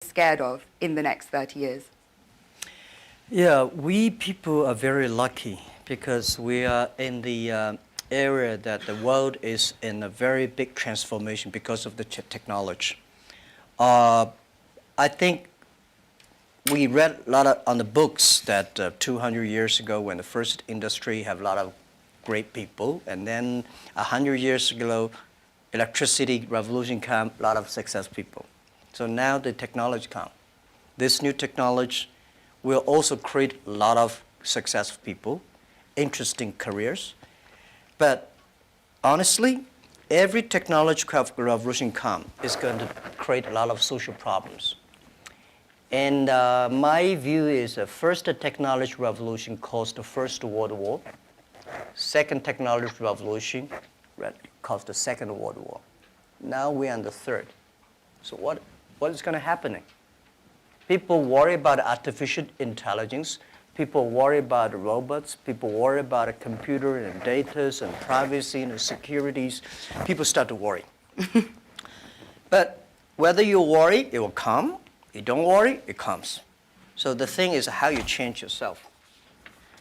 scared of in the next 30 years? Yeah, we people are very lucky because we are in the area that the world is in a very big transformation because of the technology. I think we read a lot on the books that 200 years ago when the first industry have a lot of great people, and then 100 years ago, electricity revolution came, a lot of success people. So now the technology come. This new technology will also create a lot of successful people, interesting careers. But honestly, every technological revolution come is going to create a lot of social problems. And my view is the first technology revolution caused the First World War. Second technology revolution caused the Second World War. Now we're on the third. So what is going to happen? People worry about artificial intelligence. People worry about robots. People worry about a computer and data and privacy and securities. People start to worry. But whether you worry, it will come. You don't worry, it comes. So the thing is how you change yourself.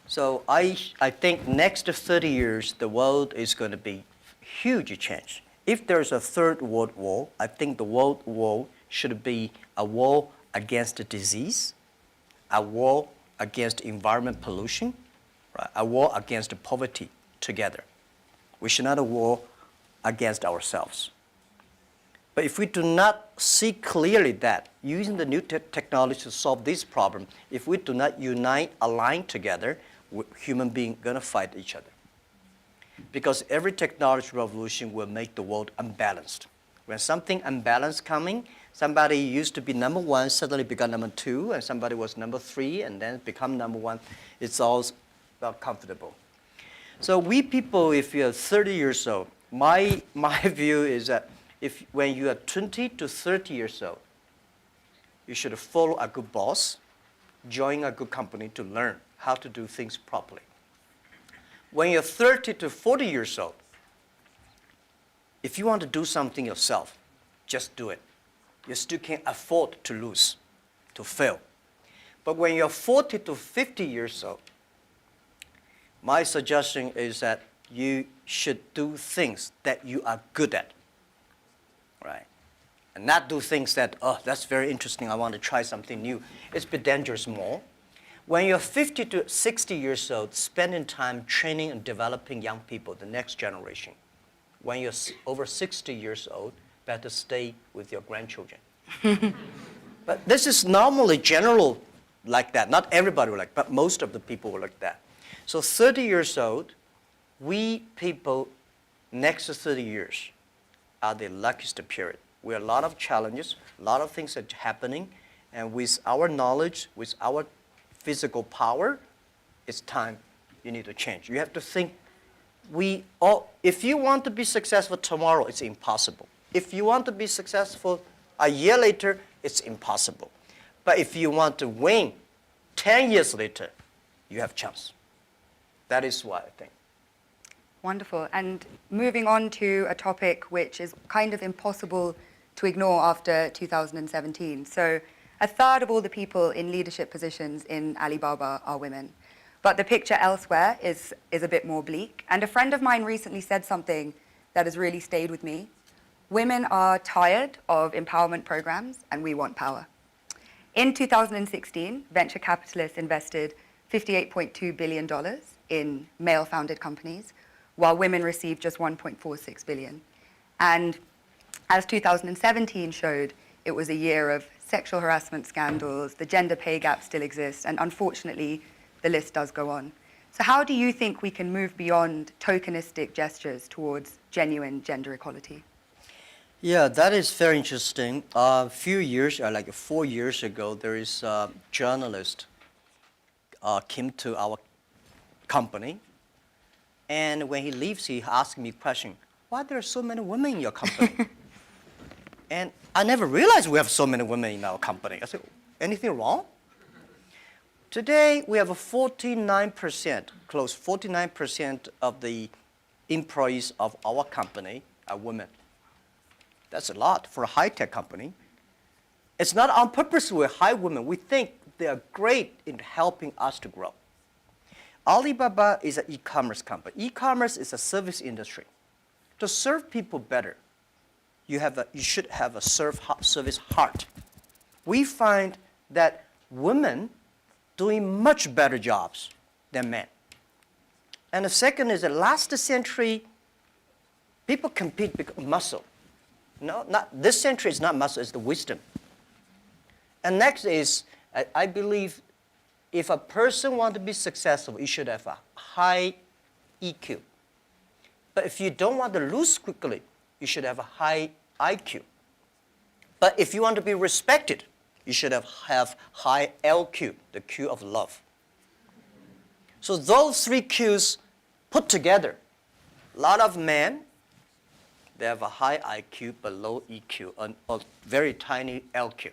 So I think next 30 years, the world is going to be huge change. If there's a third world war, I think the world war should be a war against the disease, a war against environment pollution, right? A war against poverty together. We should not a war against ourselves. But if we do not see clearly that, using the new technology to solve this problem, if we do not unite, align together, human beings are going to fight each other. Because every technology revolution will make the world unbalanced. When something unbalanced coming, somebody used to be number one, suddenly become number two, and somebody was number three, and then become number one. It's all not comfortable. So we people, if you're 30 years old, my view is that when you are 20 to 30 years old, you should follow a good boss, join a good company to learn how to do things properly. When you're 30 to 40 years old, if you want to do something yourself, just do it. You still can't afford to lose, to fail. But when you're 40 to 50 years old, my suggestion is that you should do things that you are good at, right? And not do things that, oh, that's very interesting, I want to try something new. It's a bit dangerous more. When you're 50 to 60 years old, spending time training and developing young people, the next generation. When you're over 60 years old, better stay with your grandchildren. But this is normally general like that. Not everybody will like, but most of the people will like that. So 30 years old, we people, next 30 years, are the luckiest period. We have a lot of challenges, a lot of things are happening, and with our knowledge, with our physical power, it's time you need to change. You have to think, if you want to be successful tomorrow, it's impossible. If you want to be successful a year later, it's impossible. But if you want to win 10 years later, you have a chance. That is what I think. Wonderful. And moving on to a topic which is kind of impossible to ignore after 2017. So a third of all the people in leadership positions in Alibaba are women. But the picture elsewhere is a bit more bleak. And a friend of mine recently said something that has really stayed with me. Women are tired of empowerment programs, and we want power. In 2016, venture capitalists invested $58.2 billion in male-founded companies, while women received just $1.46 billion. And as 2017 showed, it was a year of sexual harassment scandals, the gender pay gap still exists, and unfortunately, the list does go on. So how do you think we can move beyond tokenistic gestures towards genuine gender equality? Yeah, that is very interesting. A few years, like 4 years ago, there is a journalist came to our company, and when he leaves, he asked me a question, why there are so many women in your company? And I never realized we have so many women in our company. I said, anything wrong? Today, we have a 49%, close 49% of the employees of our company are women. That's a lot for a high-tech company. It's not on purpose we hire women. We think they are great in helping us to grow. Alibaba is an e-commerce company. E-commerce is a service industry. To serve people better, you should have a service heart. We find that women doing much better jobs than men. And the second is that last century, people compete because of muscle. No, not this century is not muscle, it's the wisdom. And next is, I believe, if a person wants to be successful, you should have a high EQ. But if you don't want to lose quickly, you should have a high IQ. But if you want to be respected, you should have high LQ, the Q of love. So those three Qs put together, a lot of men, they have a high IQ but low EQ, and a very tiny LQ.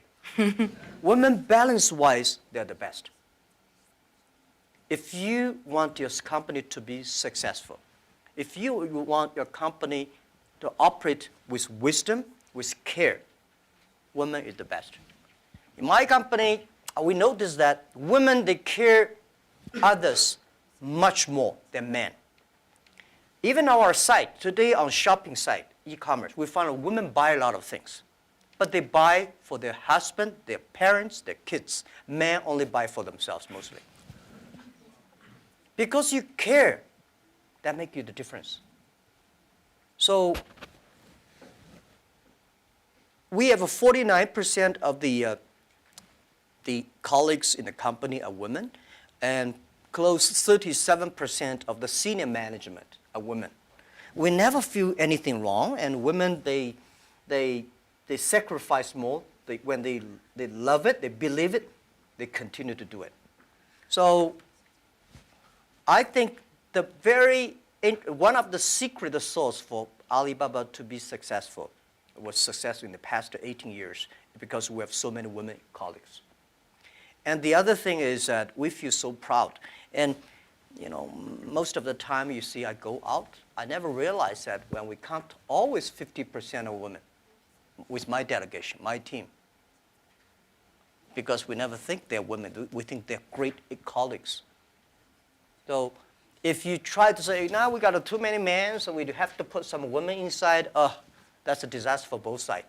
Women, balance-wise, they're the best. If you want your company to be successful, if you want your company to operate with wisdom, with care, women is the best. In my company, we notice that women, they care others much more than men. Even on our site, today on shopping site, e-commerce, we find women buy a lot of things. But they buy for their husband, their parents, their kids. Men only buy for themselves mostly. Because you care, that makes you the difference. So we have 49% of the colleagues in the company are women, and close 37% of the senior management are women. We never feel anything wrong, and women, they sacrifice more. When they love it, they believe it, they continue to do it. So I think one of the secret sauce for Alibaba to be successful was successful in the past 18 years because we have so many women colleagues. And the other thing is that we feel so proud. And most of the time you see I go out, I never realize that when we count always 50% of women with my delegation, my team. Because we never think they're women. We think they're great colleagues. So if you try to say, now we got too many men, so we have to put some women inside, that's a disaster for both sides.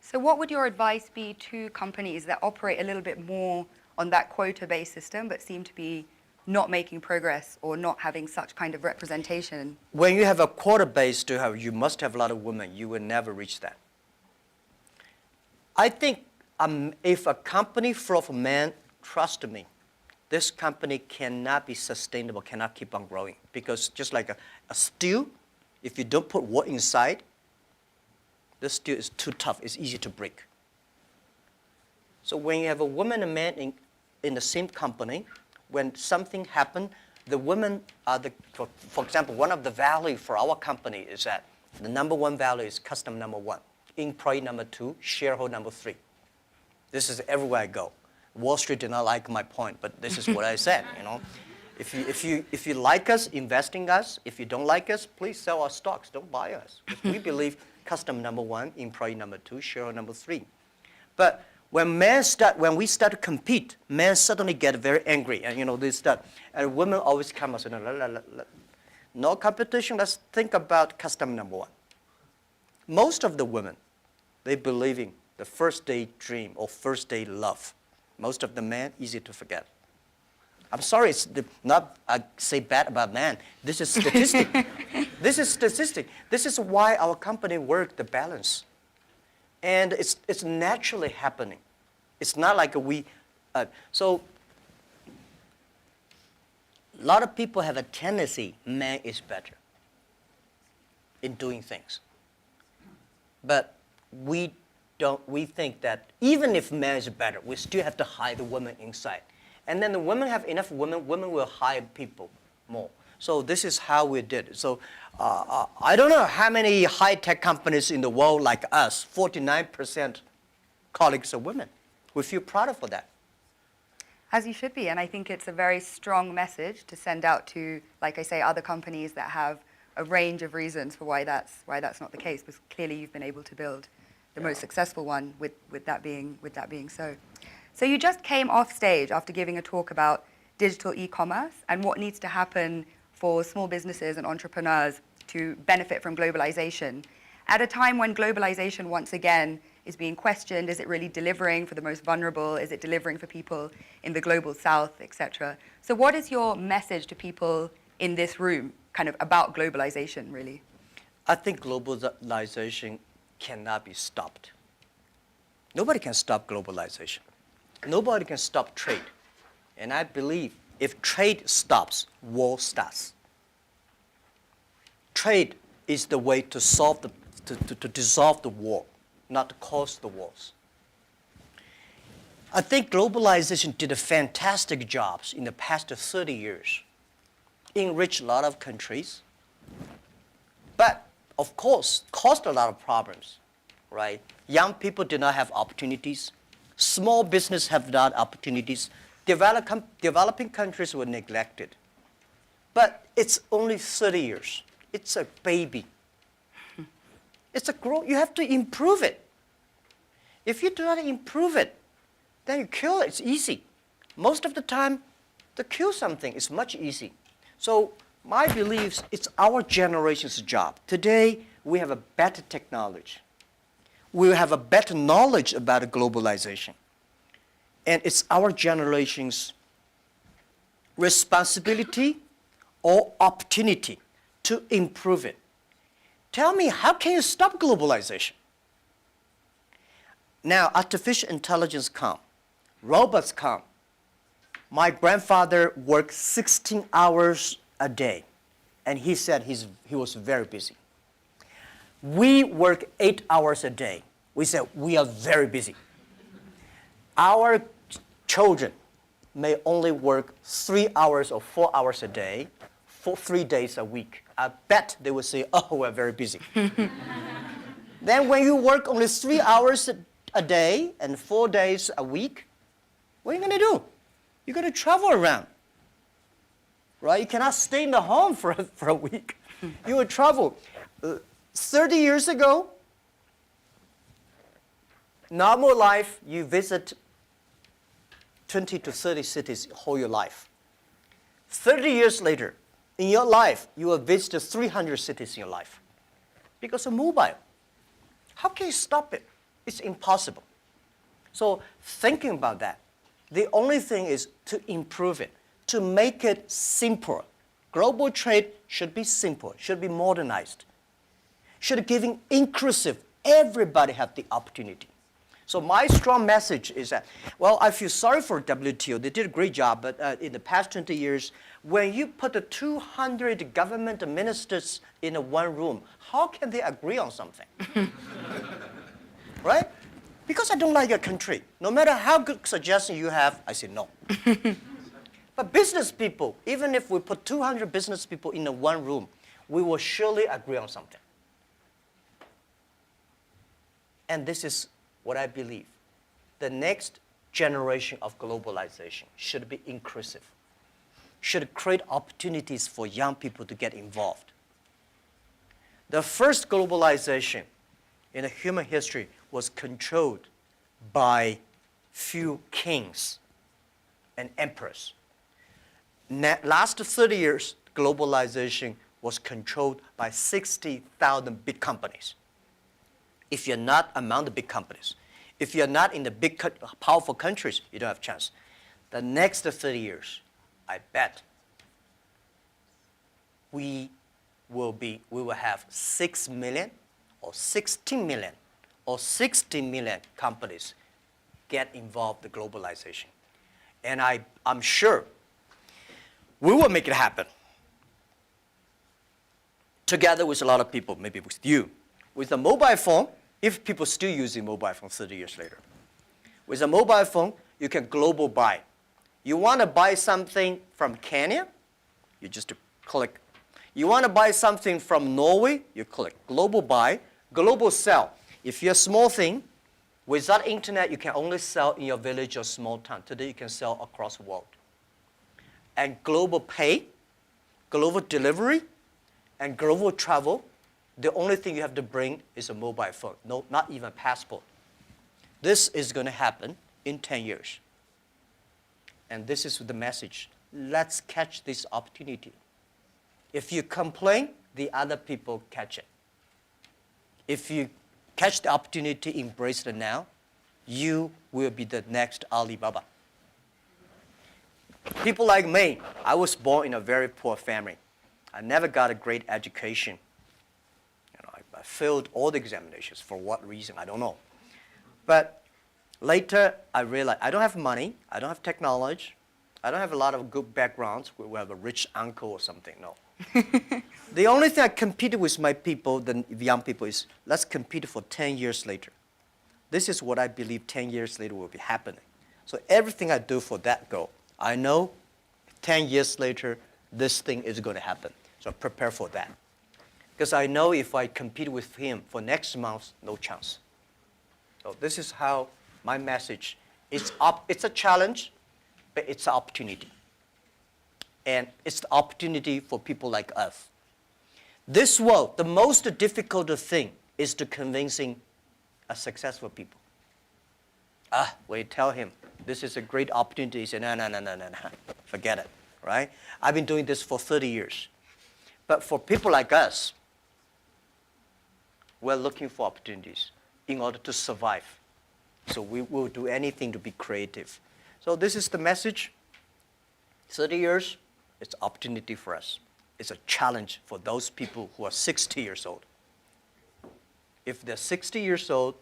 So what would your advice be to companies that operate a little bit more on that quota-based system but seem to be not making progress or not having such kind of representation? When you have a quota-based, you must have a lot of women. You will never reach that. I think if a company full of men, trust me, this company cannot be sustainable, cannot keep on growing. Because just like a stew, if you don't put wood inside, this stew is too tough. It's easy to break. So when you have a woman and man in the same company, when something happens, the women are for example, one of the values for our company is that the number one value is customer number one, employee number two, shareholder number three. This is everywhere I go. Wall Street did not like my point, but this is what I said, If you like us, invest in us. If you don't like us, please sell our stocks. Don't buy us. We believe customer number one, employee number two, shareholder number three. But when we start to compete, men suddenly get very angry, and they start. And women always come and say, no competition. Let's think about customer number one. Most of the women, they believe in the first day dream or first day love. Most of the men, easy to forget. I'm sorry, it's not I say bad about men. This is statistic. This is statistic. This is why our company works the balance. And it's naturally happening. It's not like so a lot of people have a tendency, man is better in doing things. But we think that even if man is better, we still have to hire the woman inside. And then the women have enough women will hire people more. So this is how we did it. So I don't know how many high-tech companies in the world like us, 49% colleagues are women. We feel proud of that. As you should be, and I think it's a very strong message to send out to, like I say, other companies that have a range of reasons for why that's not the case, because clearly you've been able to build the most successful one, with that being so. So you just came off stage after giving a talk about digital e-commerce and what needs to happen for small businesses and entrepreneurs to benefit from globalization. At a time when globalization once again is being questioned, is it really delivering for the most vulnerable? Is it delivering for people in the global south, etc.? So what is your message to people in this room kind of about globalization, really? I think globalization cannot be stopped. Nobody can stop globalization. Nobody can stop trade. And I believe if trade stops, war starts. Trade is the way to solve to dissolve the war, not to cause the wars. I think globalization did a fantastic job in the past 30 years. Enriched a lot of countries, but of course, caused a lot of problems, right? Young people did not have opportunities. Small business have not opportunities. Developing countries were neglected. But it's only 30 years. It's a baby. It's a growth. You have to improve it. If you do not improve it, then you kill it. It's easy. Most of the time, to kill something is much easy. So my beliefs, it's our generation's job. Today, we have a better technology. We have a better knowledge about globalization. And it's our generation's responsibility or opportunity to improve it. Tell me, how can you stop globalization? Now, artificial intelligence come, robots come. My grandfather worked 16 hours a day, and he said he was very busy. We work 8 hours a day. We said we are very busy. Our children may only work 3 hours or 4 hours a day for 3 days a week. I bet they will say, oh, we're very busy. Then when you work only 3 hours a day and 4 days a week, what are you going to do? You're going to travel around, right? You cannot stay in the home for a week. You will travel. 30 years ago, normal life, you visit 20 to 30 cities whole your life. 30 years later, in your life, you will visit 300 cities in your life because of mobile. How can you stop it? It's impossible. So thinking about that, the only thing is to improve it, to make it simpler. Global trade should be simple, should be modernized, should be inclusive. Everybody have the opportunity. So my strong message is that, well, I feel sorry for WTO. They did a great job, but in the past 20 years, when you put the 200 government ministers in one room, how can they agree on something? Right? Because I don't like your country. No matter how good suggestion you have, I say no. But business people, even if we put 200 business people in one room, we will surely agree on something. And this is what I believe. The next generation of globalization should be inclusive, should create opportunities for young people to get involved. The first globalization in the human history was controlled by few kings and emperors. Last 30 years, globalization was controlled by 60,000 big companies. If you're not among the big companies, if you're not in the big, powerful countries, you don't have a chance. The next 30 years, I bet we will have 6 million or 16 million or 16 million companies get involved in globalization. And I'm sure we will make it happen. Together with a lot of people, maybe with you. With a mobile phone, if people still using mobile phone 30 years later. With a mobile phone, you can global buy. You want to buy something from Kenya, you just click. You want to buy something from Norway, you click. Global buy, global sell. If you're a small thing, without internet, you can only sell in your village or small town. Today, you can sell across the world. And global pay, global delivery, and global travel, The only thing you have to bring is a mobile phone, no, not even a passport. This is going to happen in 10 years. And this is the message. Let's catch this opportunity. If you complain, the other people catch it. If you catch the opportunity, embrace it now, you will be the next Alibaba. People like me, I was born in a very poor family. I never got a great education. I failed all the examinations. For what reason, I don't know. But later, I realized I don't have money, I don't have technology, I don't have a lot of good backgrounds. We have a rich uncle or something, no. The only thing I competed with my people, the young people, is let's compete for 10 years later. This is what I believe 10 years later will be happening. So everything I do for that goal, I know 10 years later, this thing is going to happen. So prepare for that. Because I know if I compete with him for next month, no chance. So this is how my message is. It's a challenge, but it's an opportunity. And it's the opportunity for people like us. This world, the most difficult thing is to convincing a successful people. When you tell him, this is a great opportunity, he says, no, forget it, right? I've been doing this for 30 years. But for people like us, we're looking for opportunities in order to survive. So we will do anything to be creative. So this is the message. 30 years, it's an opportunity for us. It's a challenge for those people who are 60 years old. If they're 60 years old,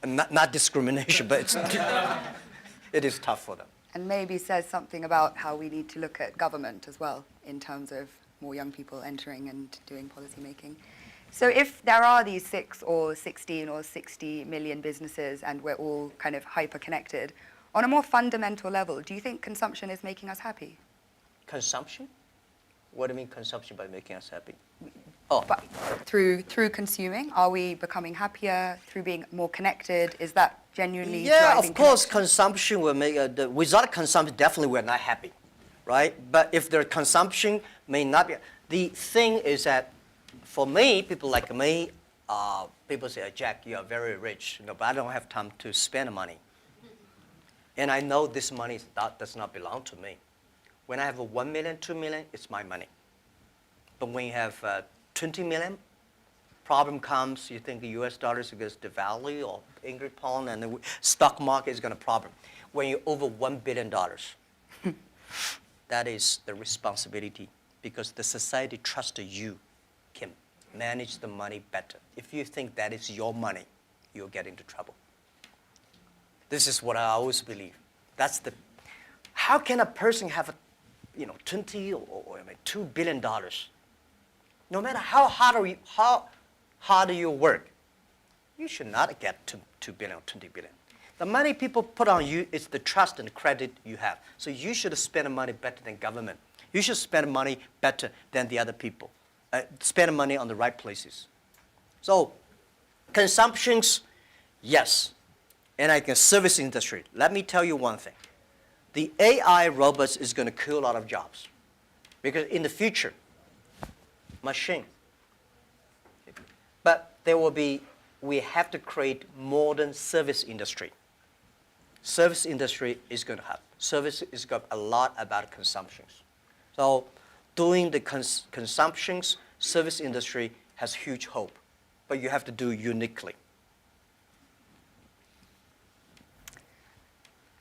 not discrimination, but it is tough for them. And maybe says something about how we need to look at government as well in terms of more young people entering and doing policy making. So if there are these 6 or 16 or 60 million businesses and we're all kind of hyper-connected, on a more fundamental level, do you think consumption is making us happy? Consumption? What do you mean consumption by making us happy? But through consuming, are we becoming happier through being more connected? Is that genuinely driving of course, connection? consumption will make, without consumption, definitely we're not happy, right? But if the consumption may not be, the thing is that for me, people like me, people say, Jack, you are very rich, but I don't have time to spend money. And I know this money does not belong to me. When I have 1 million, 2 million, it's my money. But when you have 20 million, problem comes, you think the US dollar is going to devalue or English pound and the stock market is going to problem. When you're over $1 billion, that is the responsibility because the society trusts you can manage the money better. If you think that is your money, you'll get into trouble. This is what I always believe. That's the, how can a person have 20 or $2 billion? No matter how hard you work, you should not get 2 billion or 20 billion. The money people put on you is the trust and credit you have. So you should spend money better than government. You should spend money better than the other people. Spend money on the right places. So consumptions, yes. And like a service industry, let me tell you one thing. The AI robots is going to kill a lot of jobs. Because in the future, machine. But there will be, we have to create modern service industry. Service industry is going to have, service is got a lot about consumptions. So doing the consumptions, service industry has huge hope. But you have to do uniquely.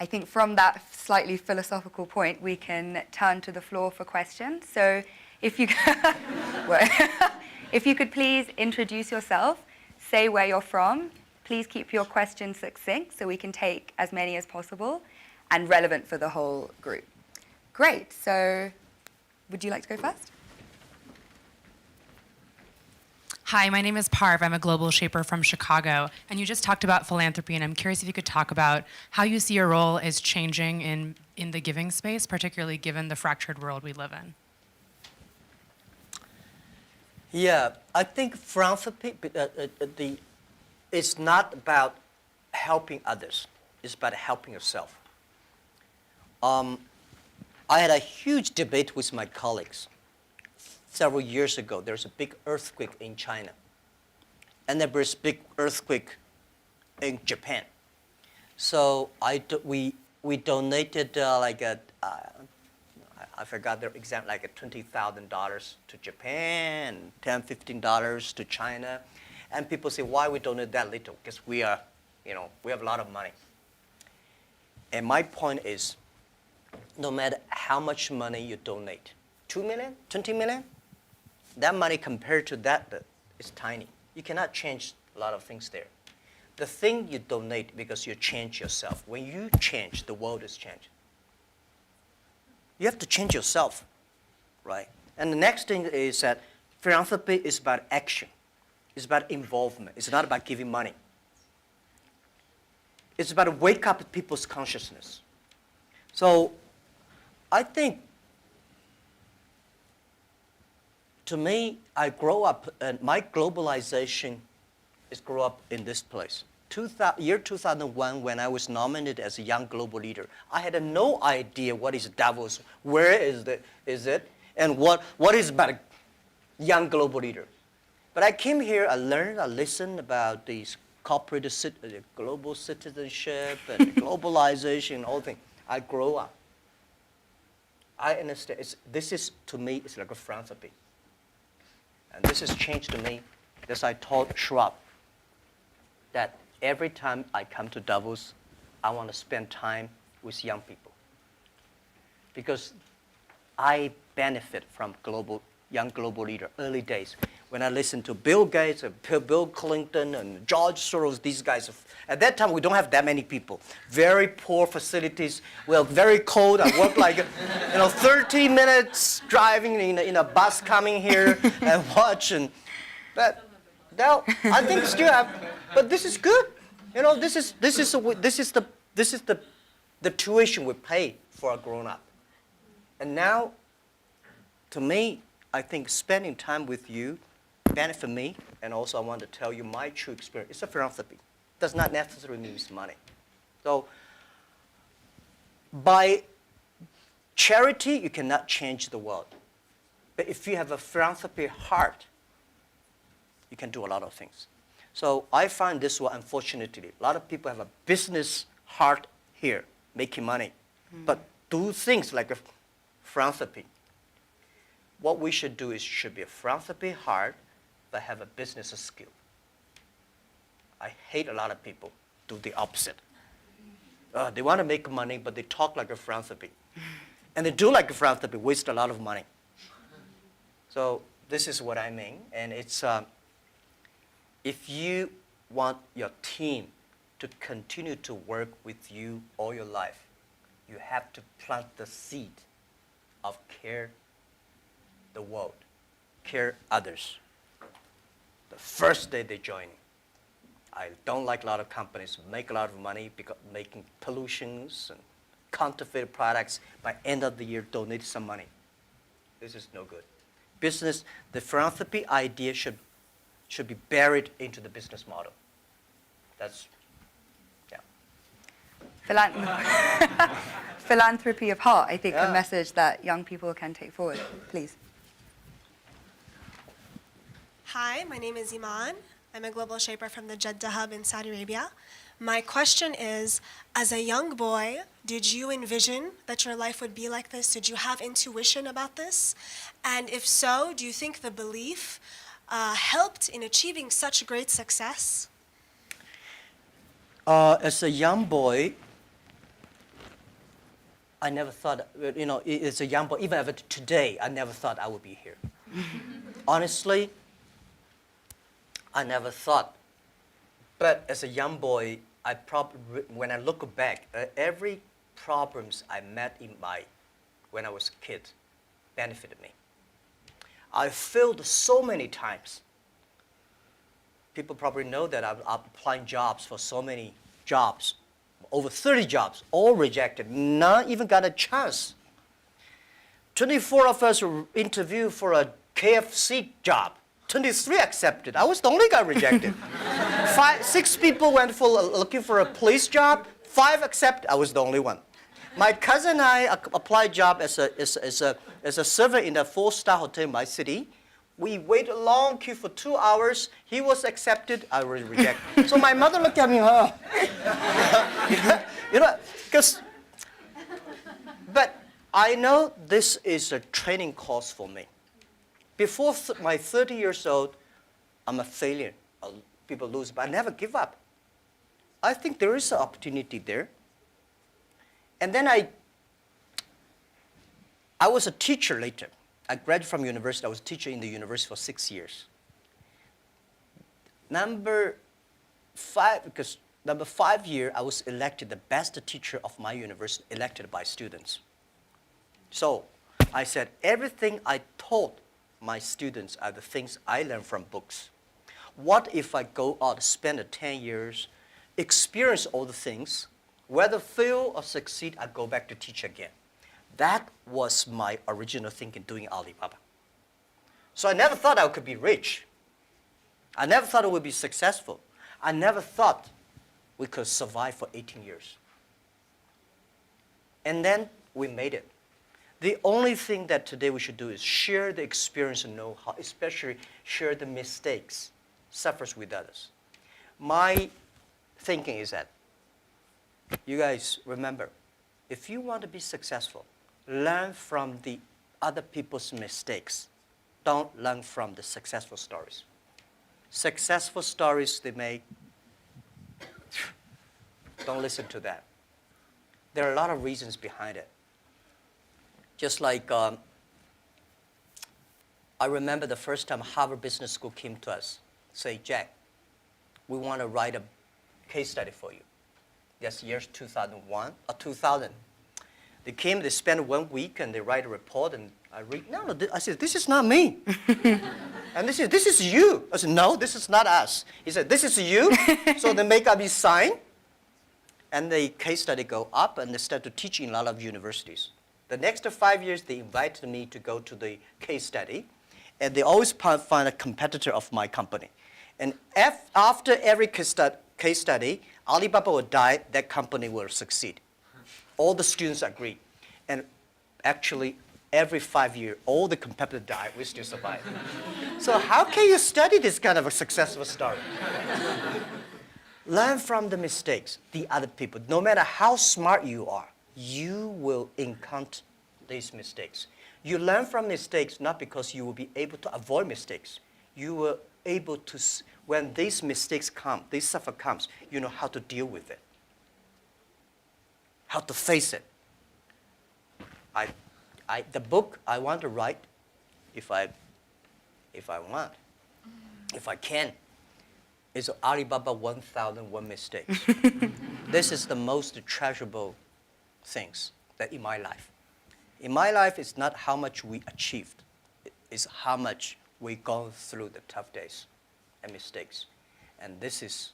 I think from that slightly philosophical point, we can turn to the floor for questions. So if you, if you could please introduce yourself, say where you're from, please keep your questions succinct so we can take as many as possible and relevant for the whole group. Great, so would you like to go first? Hi, my name is Parv. I'm a global shaper from Chicago. And you just talked about philanthropy, and I'm curious if you could talk about how you see your role is changing in the giving space, particularly given the fractured world we live in. Yeah, I think philanthropy, it's not about helping others. It's about helping yourself. I had a huge debate with my colleagues several years ago, there's a big earthquake in China. And there was a big earthquake in Japan. So we donated I forgot the exact, like $20,000 to Japan, $10, $15 to China. And people say, why we donate that little? Because we have a lot of money. And my point is, no matter how much money you donate, 2 million, 20 million, that money compared to that is tiny. You cannot change a lot of things there. The thing you donate because you change yourself. When you change, the world is changed. You have to change yourself, right? And the next thing is that philanthropy is about action. It's about involvement. It's not about giving money. It's about to wake up people's consciousness. So I think, to me, I grow up, and my globalization is grow up in this place. Year 2001, when I was nominated as a young global leader, I had no idea what is Davos, where is it, and what is about a young global leader. But I came here, I learned, I listened about these corporate global citizenship and globalization and all things. I grow up. I understand. This is, to me, it's like a philanthropy. And this has changed to me, as I told Schwab, that every time I come to Davos, I want to spend time with young people. Because I benefit from young global leader, early days. When I listen to Bill Gates, and Bill Clinton, and George Soros, these guys, at that time we don't have that many people. Very poor facilities. Well, very cold. I work like 30 minutes driving in a bus coming here and watching. But now I think still have. But this is good. This is the tuition we pay for a grown-up. And now, to me, I think spending time with you benefit me, and also I want to tell you my true experience. It's a philanthropy. It does not necessarily mean money. So, by charity, you cannot change the world. But if you have a philanthropy heart, you can do a lot of things. So I find this one, unfortunately, a lot of people have a business heart here, making money, but do things like a philanthropy. What we should do is should be a philanthropy heart, but have a business skill. I hate a lot of people do the opposite. They want to make money, but they talk like a philanthropy. And they do like a philanthropy, waste a lot of money. So this is what I mean, and it's, if you want your team to continue to work with you all your life, you have to plant the seed of care the world, care others. The first day they join. I don't like a lot of companies make a lot of money because making pollutions and counterfeit products. By end of the year, donate some money. This is no good. Business, the philanthropy idea should be buried into the business model. That's, yeah. Philanthropy of heart, I think, a message that young people can take forward. Please. Hi, my name is Iman. I'm a global shaper from the Jeddah Hub in Saudi Arabia. My question is, as a young boy, did you envision that your life would be like this? Did you have intuition about this? And if so, do you think the belief helped in achieving such great success? As a young boy, I never thought, as a young boy, even today, I never thought I would be here. Honestly, I never thought. But as a young boy, when I look back, every problems I met when I was a kid benefited me. I failed so many times. People probably know that I'm applying jobs for so many jobs, over 30 jobs, all rejected, not even got a chance. 24 of us were interviewed for a KFC job. 23 accepted. I was the only guy rejected. 6 people went for looking for a police job. 5 accepted. I was the only one. My cousin and I applied job as a server in a 4-star hotel in my city. We waited a long queue for 2 hours. He was accepted. I was rejected. So my mother looked at me, because. But I know this is a training course for me. Before my 30 years old, I'm a failure. People lose, but I never give up. I think there is an opportunity there. And then I was a teacher later. I graduated from university. I was a teacher in the university for 6 years. Number 5 year, I was elected the best teacher of my university, elected by students. So I said, everything I taught my students are the things I learned from books. What if I go out, spend 10 years, experience all the things, whether fail or succeed, I go back to teach again. That was my original thinking doing Alibaba. So I never thought I could be rich. I never thought I would be successful. I never thought we could survive for 18 years. And then we made it. The only thing that today we should do is share the experience and know-how, especially share the mistakes, suffers with others. My thinking is that, you guys remember, if you want to be successful, learn from the other people's mistakes. Don't learn from the successful stories. Successful stories they make, don't listen to that. There are a lot of reasons behind it. Just like I remember the first time Harvard Business School came to us, say, Jack, we want to write a case study for you. That's years 2001 or 2000. They came, they spent 1 week, and they write a report, and I read, no, I said, this is not me. And this is you. I said, no, this is not us. He said, this is you. So they make up his sign, and the case study go up, and they start to teach in a lot of universities. The next 5 years, they invited me to go to the case study, and they always find a competitor of my company. And after every case study, Alibaba will die, that company will succeed. All the students agree. And actually, every 5 years, all the competitors die, we still survive. So how can you study this kind of a successful story? Learn from the mistakes, the other people. No matter how smart you are, you will encounter these mistakes. You learn from mistakes not because you will be able to avoid mistakes. You will able to, when these mistakes come, this suffer comes, you know how to deal with it, how to face it. The book I want to write, if I can, is Alibaba 1001 Mistakes. This is the most treasurable things that in my life. In my life, it's not how much we achieved. It's how much we gone through the tough days and mistakes. And this is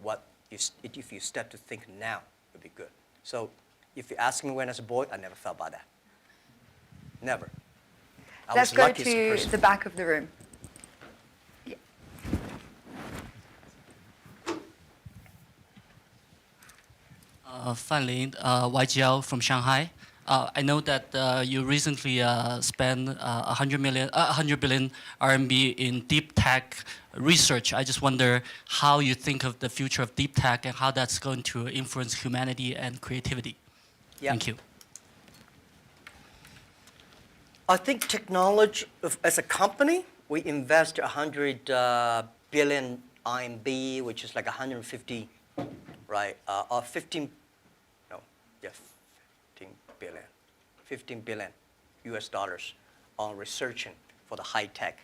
what, if you start to think now, it would be good. So if you ask me when I was a boy, I never thought about that. Never. Let's go to the back of the room. Fan Lin, YGL from Shanghai. I know that you recently spent 100 billion RMB in deep tech research. I just wonder how you think of the future of deep tech and how that's going to influence humanity and creativity. Yeah. Thank you. I think technology, as a company, we invest 100 billion RMB, which is like 150, right, or 15 billion US dollars on researching for the high tech.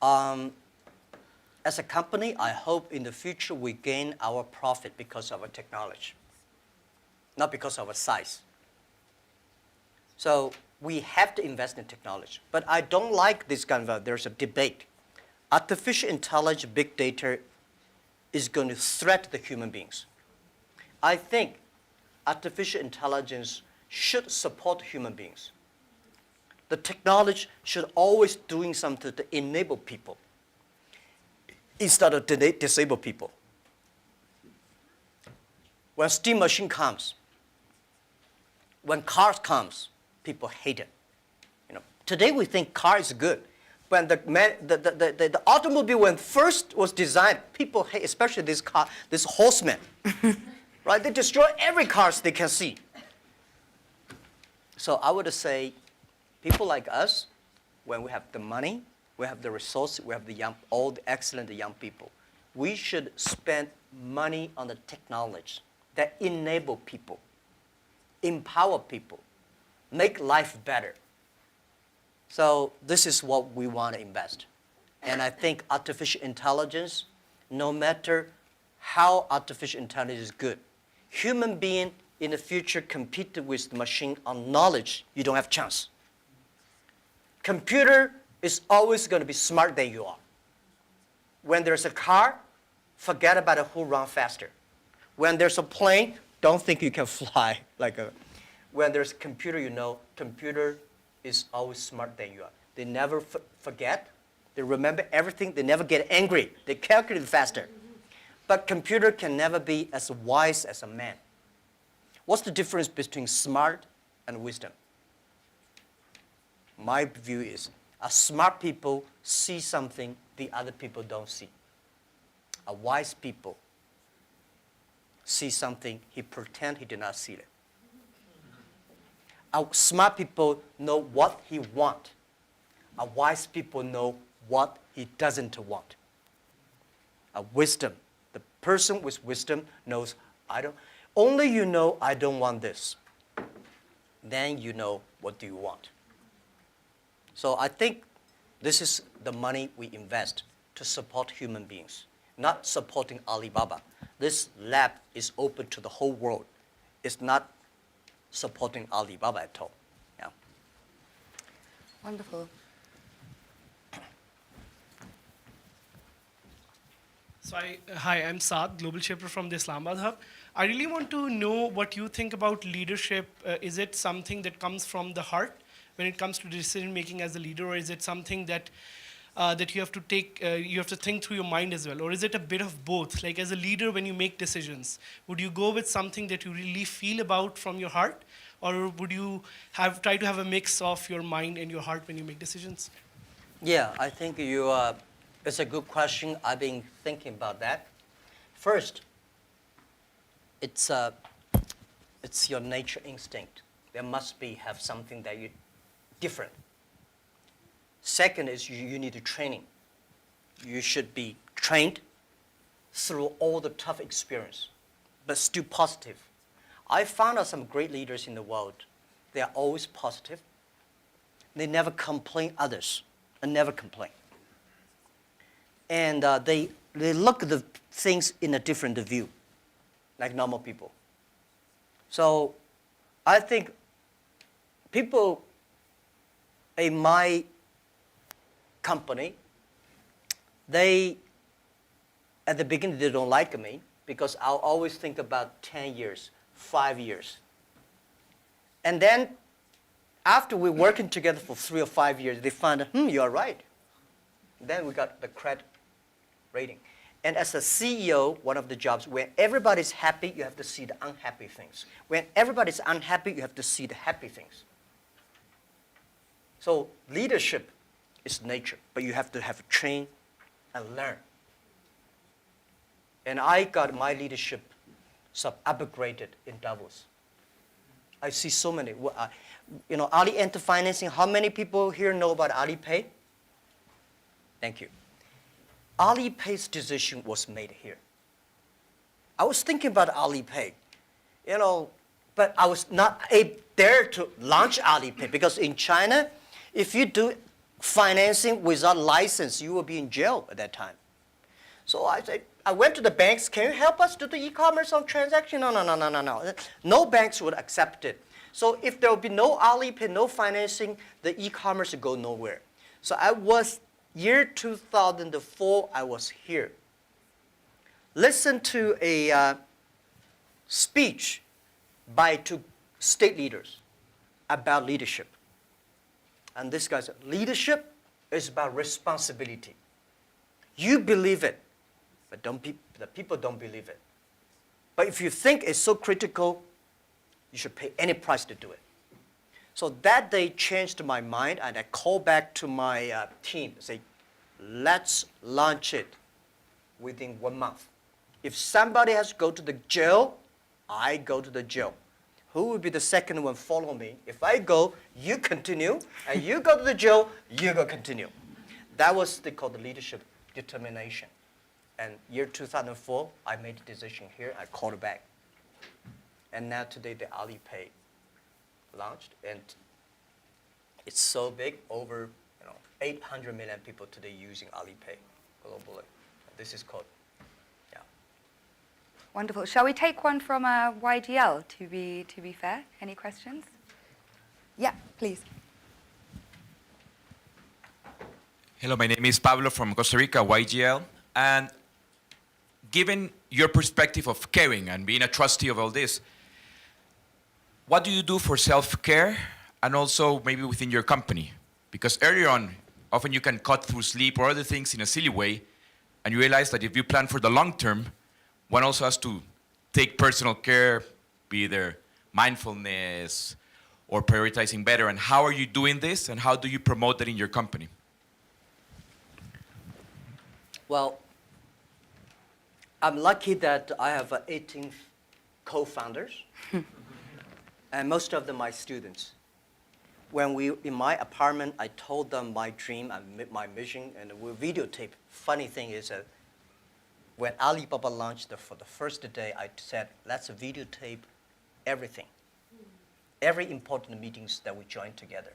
As a company, I hope in the future we gain our profit because of our technology, not because of our size. So we have to invest in technology. But I don't like this kind of, there's a debate. Artificial intelligence, big data is going to threaten the human beings. I think artificial intelligence should support human beings. The technology should always doing something to enable people instead of disable people. When steam machine comes, When cars comes, people hate it. Today we think car is good. When the automobile when first was designed, people hate, especially this horsemen, right? They destroy every cars they can see. So I would say, people like us, when we have the money, we have the resources, we have all the excellent young people, we should spend money on the technology that enable people, empower people, make life better. So this is what we want to invest. And I think artificial intelligence, no matter how artificial intelligence is good, human being in the future compete with the machine on knowledge, you don't have a chance. Computer is always going to be smarter than you are. When there's a car, forget about who runs faster. When there's a plane, don't think you can fly. When there's a computer, computer is always smarter than you are. They never forget. They remember everything. They never get angry. They calculate faster. But computer can never be as wise as a man. What's the difference between smart and wisdom? My view is, a smart people see something the other people don't see. A wise people see something, he pretend he did not see it. A smart people know what he want. A wise people know what he doesn't want. A wisdom, the person with wisdom knows, only you know I don't want this. Then you know what do you want. So I think this is the money we invest to support human beings, not supporting Alibaba. This lab is open to the whole world. It's not supporting Alibaba at all. Yeah. Wonderful. So hi, I'm Saad, Global Shaper from the Islamabad Hub. I really want to know what you think about leadership. Is it something that comes from the heart when it comes to decision making as a leader, or is it something that that you have to take, you have to think through your mind as well, or is it a bit of both? Like as a leader, when you make decisions, would you go with something that you really feel about from your heart, or would you try to have a mix of your mind and your heart when you make decisions? Yeah, I think it's a good question. I've been thinking about that. First, it's your nature instinct. There must have something that you different. Second is you need training. You should be trained through all the tough experience, but still positive. I found out some great leaders in the world. They are always positive. They never complain others, and never complain. And they look at the things in a different view, like normal people. So I think people in my company, at the beginning, they don't like me because I'll always think about 10 years, 5 years. And then after we're working together for 3 or 5 years, they find, you're right. Then we got the credit rating. And as a CEO, one of the jobs, when everybody's happy, you have to see the unhappy things. When everybody's unhappy, you have to see the happy things. So leadership is nature, but you have to have train and learn. And I got my leadership upgraded in Davos. I see so many. Ali Enter Financing, how many people here know about Alipay? Thank you. Alipay's decision was made here. I was thinking about Alipay, but I was not dare to launch Alipay because in China, if you do financing without license, you will be in jail at that time. So I went to the banks, can you help us do the e-commerce on transaction? No. No banks would accept it. So if there will be no Alipay, no financing, the e-commerce would go nowhere. So year 2004, I was here. Listen to a speech by 2 state leaders about leadership. And this guy said, leadership is about responsibility. You believe it, but the people don't believe it. But if you think it's so critical, You should pay any price to do it. So that day changed my mind, and I called back to my team and say, let's launch it within 1 month. If somebody has to go to the jail, I go to the jail. Who will be the second one follow me? If I go, you continue, and you go to the jail, you go continue. That was called the leadership determination. And year 2004, I made a decision here, I called it back. And now today the Alipay launched, and it's so big, over 800 million people today using Alipay globally. This is called, yeah. Wonderful. Shall we take one from YGL to be fair? Any questions? Yeah, please. Hello, my name is Pablo from Costa Rica, YGL. And given your perspective of caring and being a trustee of all this, what do you do for self-care and also maybe within your company? Because earlier on, often you can cut through sleep or other things in a silly way, and you realize that if you plan for the long term, one also has to take personal care, be either mindfulness or prioritizing better. And how are you doing this, and how do you promote that in your company? Well, I'm lucky that I have 18 co-founders, and most of them are my students. When in my apartment, I told them my dream and my mission, and we videotape. Funny thing is that when Alibaba launched for the first day, I said, let's videotape everything. Every important meetings that we join together.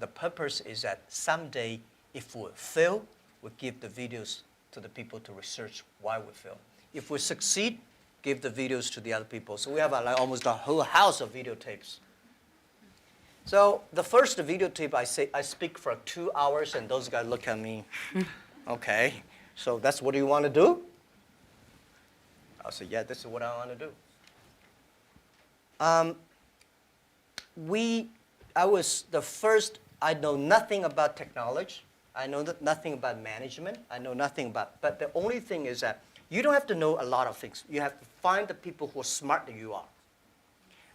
The purpose is that someday, if we fail, we give the videos to the people to research why we fail. If we succeed, give the videos to the other people. So we have almost a whole house of videotapes. So the first videotape, I speak for 2 hours, and those guys look at me, okay, so that's what you want to do? I said, yeah, this is what I want to do. I was the first, I know nothing about technology. I know nothing about management. I know nothing about, but the only thing is that you don't have to know a lot of things. You have to find the people who are smarter than you are.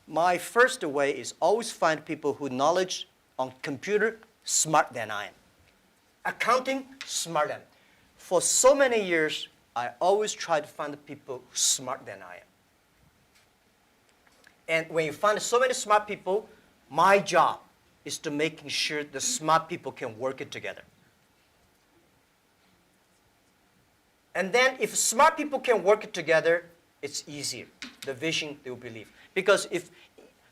My first way is always find people who knowledge on computer smarter than I am. Accounting, smarter than. For so many years, I always try to find the people smarter than I am. And when you find so many smart people, my job is to making sure the smart people can work it together. And then if smart people can work it together, it's easier. The vision they will believe. Because if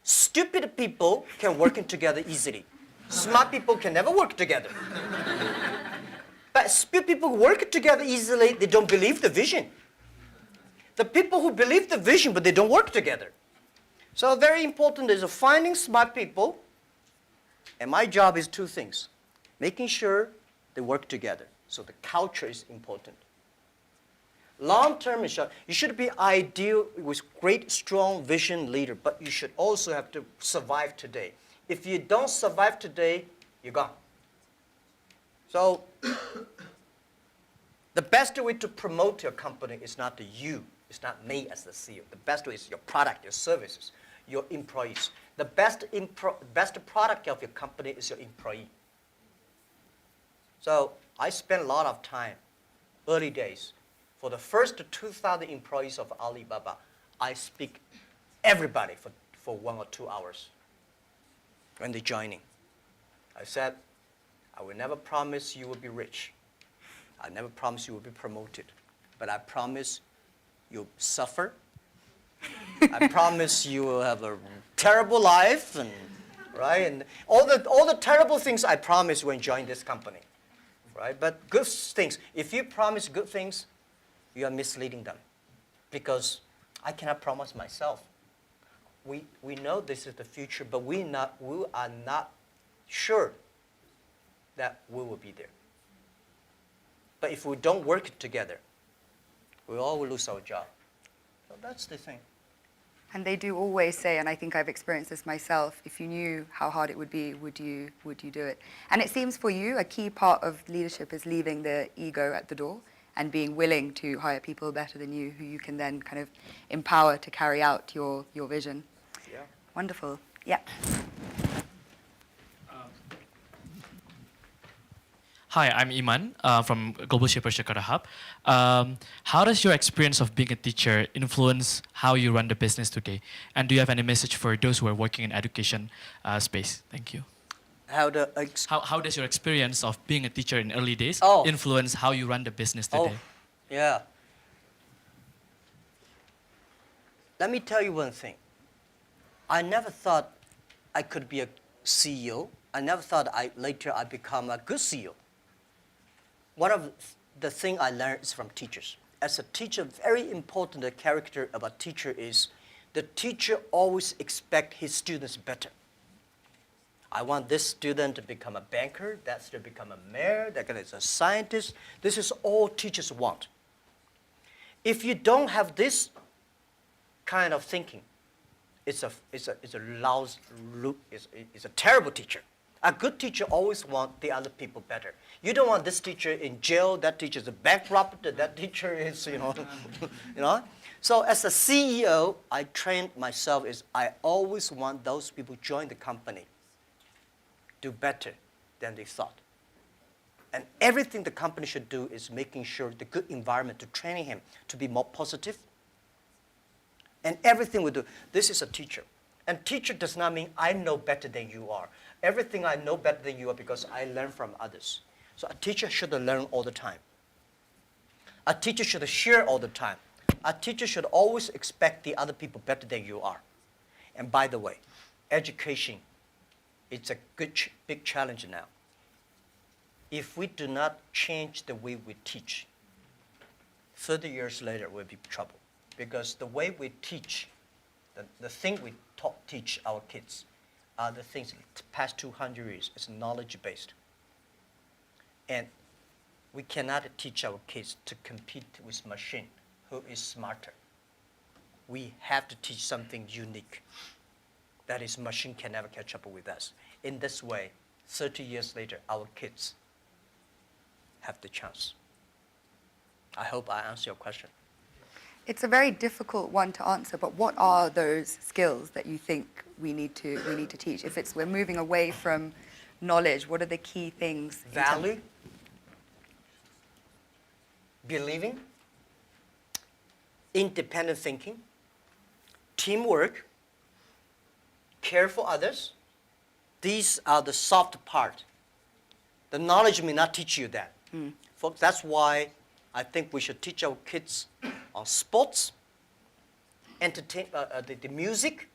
stupid people can work it together easily, smart people can never work together. But stupid people work it together easily, they don't believe the vision. The people who believe the vision, but they don't work together. So very important is finding smart people, and my job is 2 things. Making sure they work together. So the culture is important. Long term, you should be ideal with great, strong vision leader, but you should also have to survive today. If you don't survive today, you're gone. So the best way to promote your company is not you, it's not me as the CEO. The best way is your product, your services, your employees. The best product of your company is your employee. So I spent a lot of time, early days. For the first 2,000 employees of Alibaba, I speak everybody for 1 or 2 hours when they're joining. I said, I will never promise you will be rich. I never promise you will be promoted. But I promise you'll suffer. I promise you will have a terrible life, and right? And all the terrible things I promise when you join this company. Right? But good things. If you promise good things, you are misleading them, because I cannot promise myself. We know this is the future, but we are not sure that we will be there. But if we don't work together, we all will lose our job. So that's the thing. And they do always say, and I think I've experienced this myself, if you knew how hard it would be, would you do it? And it seems for you, a key part of leadership is leaving the ego at the door and being willing to hire people better than you, who you can then kind of empower to carry out your vision. Yeah. Wonderful. Yeah. Hi, I'm Iman from Global Shaper Jakarta Hub. How does your experience of being a teacher influence how you run the business today? And do you have any message for those who are working in education space? Thank you. How the How does your experience of being a teacher in early days Oh. influence how you run the business Oh, today? yeah. Let me tell you one thing. I never thought I could be a CEO. I never thought later I'd become a good CEO. One of the things I learned is from teachers. As a teacher, very important character of a teacher is the teacher always expects his students better. I want this student to become a banker, that student to become a mayor, that guy is a scientist. This is all teachers want. If you don't have this kind of thinking, it's a terrible teacher. A good teacher always wants the other people better. You don't want this teacher in jail, that teacher is a bankrupt, that teacher is, you know. So as a CEO, I trained myself is I always want those people join the company do better than they thought. And everything the company should do is making sure the good environment to training him to be more positive. And everything we do, this is a teacher. And teacher does not mean I know better than you are. Everything I know better than you are because I learn from others. So a teacher should learn all the time. A teacher should share all the time. A teacher should always expect the other people better than you are. And by the way, education, it's a big challenge now. If we do not change the way we teach, 30 years later we'll be in trouble. Because the way we teach, the thing we teach our kids are the things the past 200 years is knowledge-based. And we cannot teach our kids to compete with machine who is smarter. We have to teach something unique. That is, machine can never catch up with us. In this way, 30 years later, our kids have the chance. I hope I answer your question. It's a very difficult one to answer, but what are those skills that you think we need to teach? If we're moving away from knowledge, what are the key things? Value, believing, independent thinking, teamwork, care for others. These are the soft part. The knowledge may not teach you that. Folks, that's why I think we should teach our kids on sports, the music,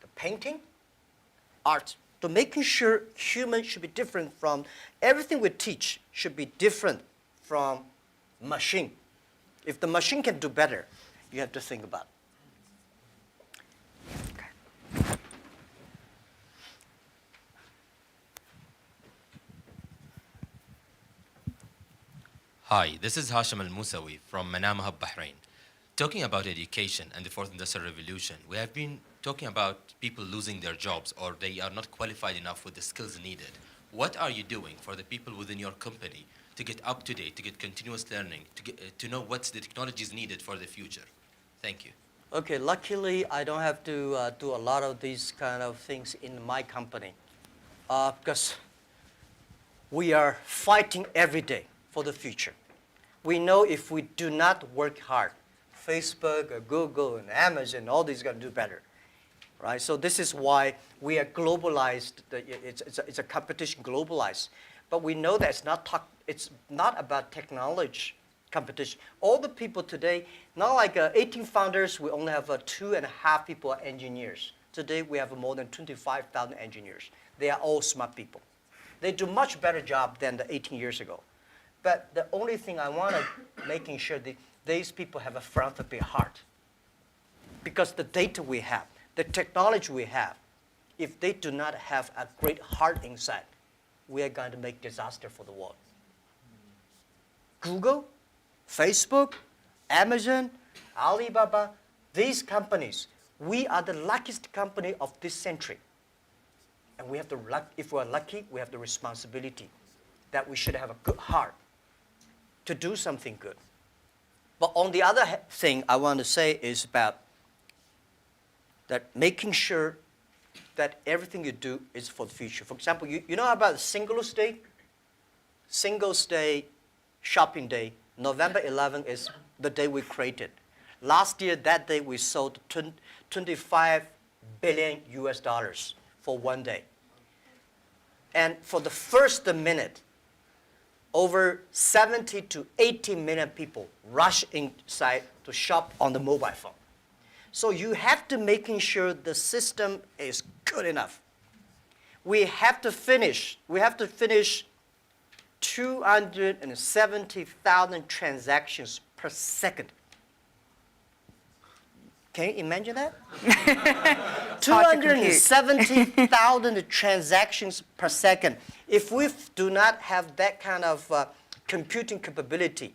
the painting, art. To making sure humans should be different from everything we teach should be different from machine. If the machine can do better, you have to think about it. Hi, this is Hashim Al-Musawi from Manama Hub, Bahrain. Talking about education and the Fourth Industrial Revolution, we have been talking about people losing their jobs or they are not qualified enough with the skills needed. What are you doing for the people within your company to get up to date, to get continuous learning, to know what's the technologies needed for the future? Thank you. Okay, luckily I don't have to do a lot of these kind of things in my company because we are fighting every day for the future. We know if we do not work hard, Facebook, or Google, and Amazon, all these are going to do better, right? So this is why we are globalized. It's a competition globalized. But we know that it's not about technology competition. All the people today, not like 18 founders, we only have 2.5 people are engineers. Today we have more than 25,000 engineers. They are all smart people. They do much better job than the 18 years ago. But the only thing I want to making sure that these people have a philanthropy heart. Because the data we have, the technology we have, if they do not have a great heart inside, we are going to make disaster for the world. Google, Facebook, Amazon, Alibaba, these companies, we are the luckiest company of this century. And we have the if we're lucky, we have the responsibility that we should have a good heart to do something good. But on the other thing I want to say is about that making sure that everything you do is for the future. For example, you know about Singles Day? Singles Day, shopping day. November 11th is the day we created. Last year, that day, we sold 25 billion US dollars for one day. And for the first minute, over 70 to 80 million people rush inside to shop on the mobile phone. So you have to making sure the system is good enough. We have to finish 270,000 transactions per second. Can you imagine that? hard to compute. 270,000 transactions per second. If we do not have that kind of computing capability,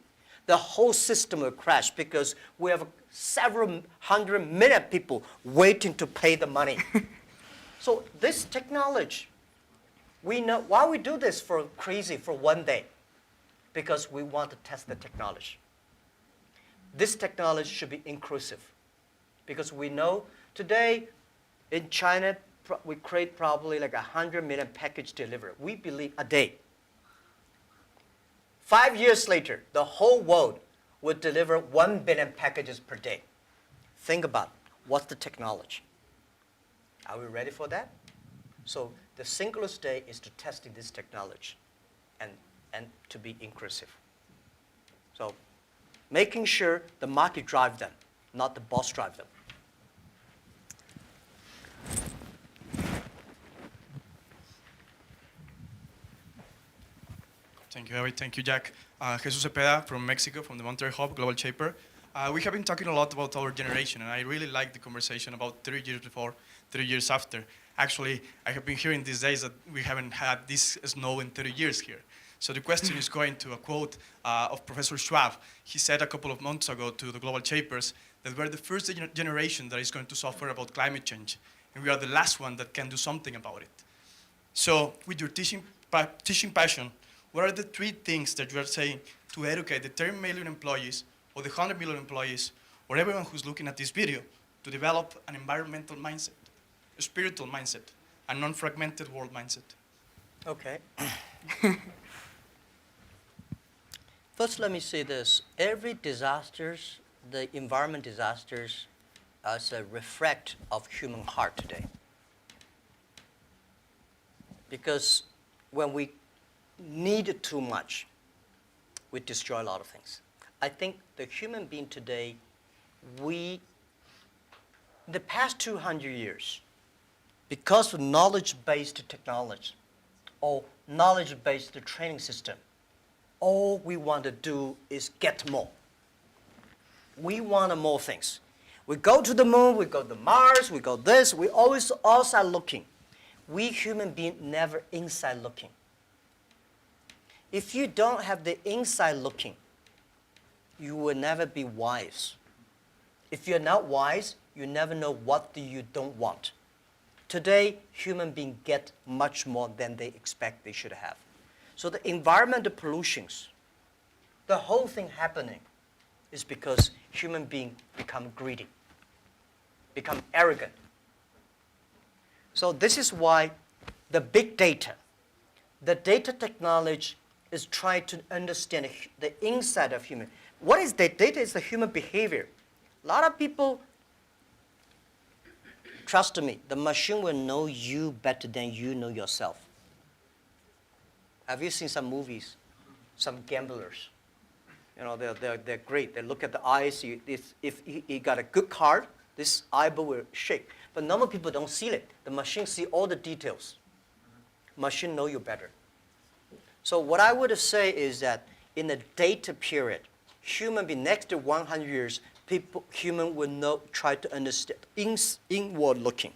the whole system will crash because we have several hundred million people waiting to pay the money. So this technology, we know why we do this for one day, because we want to test the technology. This technology should be inclusive, because we know today in China we create probably like 100 million package delivery. We believe a day. 5 years later, the whole world would deliver 1 billion packages per day. Think about what's the technology. Are we ready for that? So the Singles Day is to testing this technology and to be inclusive. So making sure the market drive them, not the boss drive them. Thank you, Harry. Thank you, Jack. Jesus Cepeda from Mexico, from the Monterrey Hub, Global Shaper. We have been talking a lot about our generation, and I really like the conversation about 30 years before, 30 years after. Actually, I have been hearing these days that we haven't had this snow in 30 years here. So the question is going to a quote of Professor Schwab. He said a couple of months ago to the Global Shapers that we're the first generation that is going to suffer about climate change, and we are the last one that can do something about it. So with your teaching passion, what are the 3 things that you are saying to educate the 10 million employees or the 100 million employees or everyone who's looking at this video to develop an environmental mindset, a spiritual mindset, a non-fragmented world mindset? Okay. First, let me say this. Every disasters, the environment disasters, is a reflect of human heart today. Because when we need too much, we destroy a lot of things. I think the human being today, in the past 200 years, because of knowledge-based technology or knowledge-based training system, all we want to do is get more. We want more things. We go to the moon, we go to Mars, we go this, we always outside looking. We human beings never inside looking. If you don't have the inside looking, you will never be wise. If you're not wise, you never know what you don't want. Today, human beings get much more than they expect they should have. So the environmental pollutions, the whole thing happening is because human beings become greedy, become arrogant. So this is why the big data, the data technology is trying to understand the inside of human. What is data? Data is the human behavior. A lot of people, trust me, the machine will know you better than you know yourself. Have you seen some movies? Some gamblers. You know, they're great. They look at the eyes. If he got a good card, this eyeball will shake. But normal people don't see it. The machine see all the details. Machine know you better. So what I would say is that in the data period, human being next to 100 years, human will try to understand inward looking.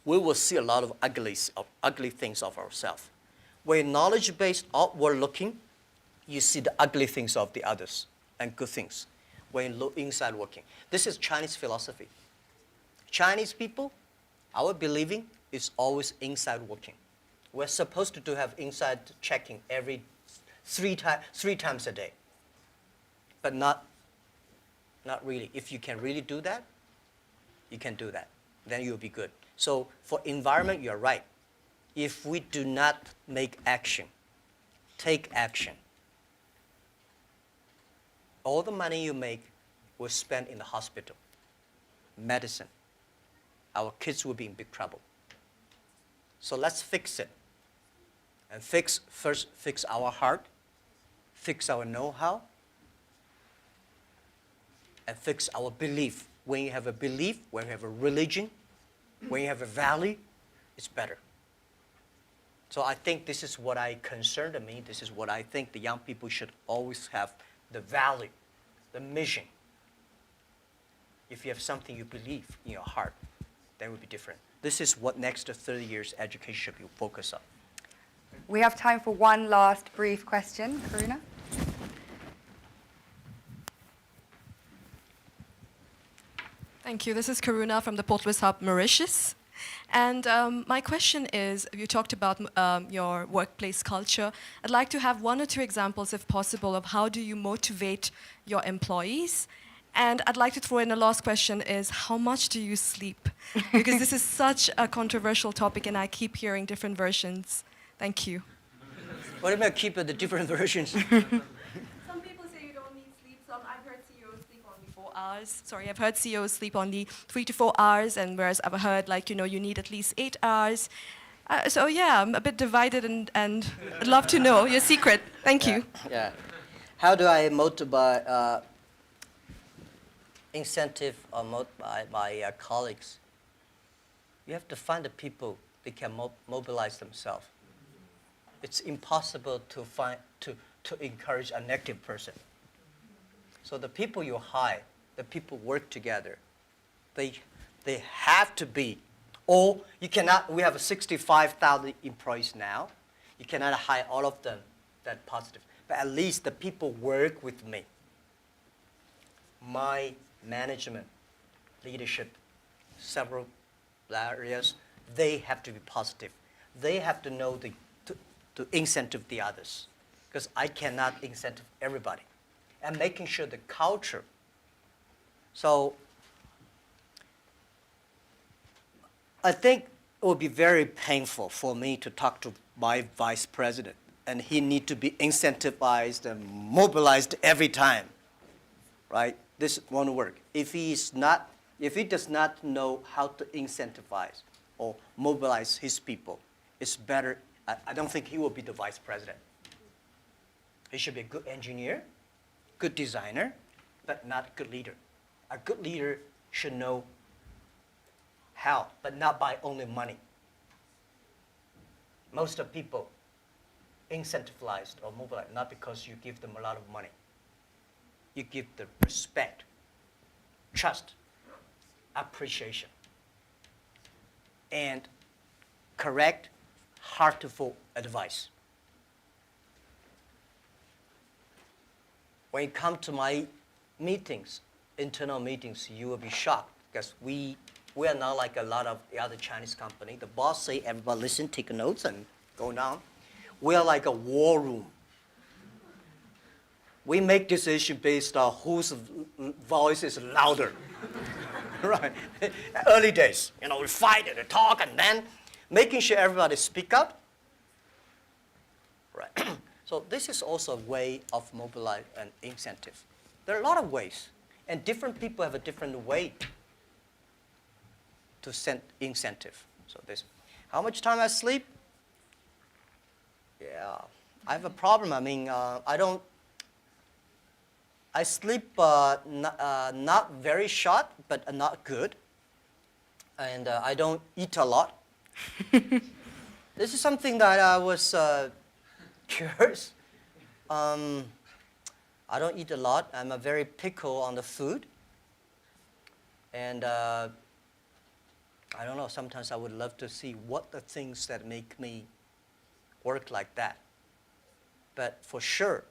We will see a lot of ugly things of ourselves. When knowledge-based outward looking, you see the ugly things of the others and good things. When you look inside looking. This is Chinese philosophy. Chinese people, our believing is always inside looking. We're supposed to have inside checking every three times a day. But not really. If you can really do that, you can do that. Then you'll be good. So for environment, you're right. If we do not make action, take action, all the money you make will spend in the hospital, medicine. Our kids will be in big trouble. So let's fix it. And first fix our heart, fix our know-how, and fix our belief. When you have a belief, when you have a religion, when you have a value, it's better. So I think this is what I concerned me. This is what I think the young people should always have, the value, the mission. If you have something you believe in your heart, then it will be different. This is what next 30 years education should be focused on. We have time for one last brief question. Karuna? Thank you. This is Karuna from the Portals Hub, Mauritius. And my question is, you talked about your workplace culture. I'd like to have one or two examples, if possible, of how do you motivate your employees. And I'd like to throw in a last question is, how much do you sleep? Because this is such a controversial topic and I keep hearing different versions. Thank you. What about keep the different versions? Some people say you don't need sleep. I've heard CEOs sleep only 4 hours. I've heard CEOs sleep only 3 to 4 hours, and whereas I've heard you need at least 8 hours. So yeah, I'm a bit divided, and I'd love to know your secret. Thank you. Yeah. How do I motivate, incentive or motivate my colleagues? You have to find the people that can mobilize themselves. It's impossible to encourage a negative person. So the people you hire, the people work together, they have to be, or you cannot, we have 65,000 employees now, you cannot hire all of them that positive, but at least the people work with me. My management, leadership, several areas, they have to be positive. They have to know to incentive the others, because I cannot incentive everybody. And making sure the culture. So I think it would be very painful for me to talk to my vice president, and he need to be incentivized and mobilized every time, right? This won't work. If he does not know how to incentivize or mobilize his people, it's better. I don't think he will be the vice president. He should be a good engineer, good designer, but not a good leader. A good leader should know how, but not by only money. Most of people incentivized or mobilized not because you give them a lot of money. You give them respect, trust, appreciation, and correct, heartfelt advice. When you come to my meetings, internal meetings, you will be shocked because we are not like a lot of the other Chinese company. The boss say, everybody listen, take notes, and go down. We are like a war room. We make decisions based on whose voice is louder. Right? Early days, we fight and talk, and then making sure everybody speak up. Right. So this is also a way of mobilize and incentive. There are a lot of ways, and different people have a different way to send incentive. So this, how much time I sleep? Yeah, I have a problem. I mean, I sleep not very short, but not good. And I don't eat a lot. This is something that I was curious. I don't eat a lot. I'm a very picky on the food. And I don't know, sometimes I would love to see what the things that make me work like that. But for sure,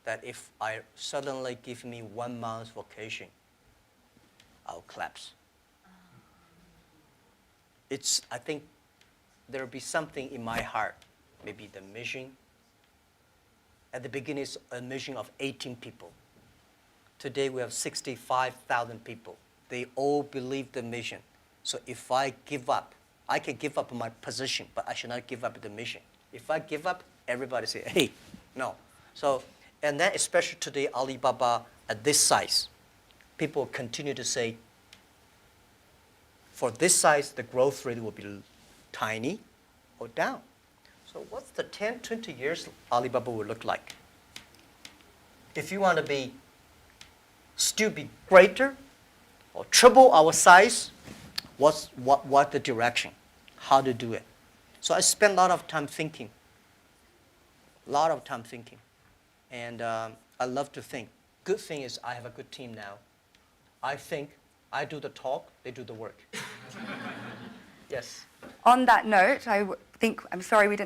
that if I suddenly give me 1 month vacation, I'll collapse. I think there'll be something in my heart, maybe the mission. At the beginning, it's a mission of 18 people. Today, we have 65,000 people. they all believe the mission. So if I give up, I can give up my position, but I should not give up the mission. If I give up, everybody say, hey, no. So, and then especially today, Alibaba at this size, people continue to say, for this size, the growth rate will be tiny or down. So what's the 10, 20 years Alibaba will look like? If you want to still be greater or triple our size, what the direction? How to do it? So I spend a lot of time thinking. And I love to think. Good thing is I have a good team now. I think, I do the talk, they do the work. Yes. On that note, I'm sorry we didn't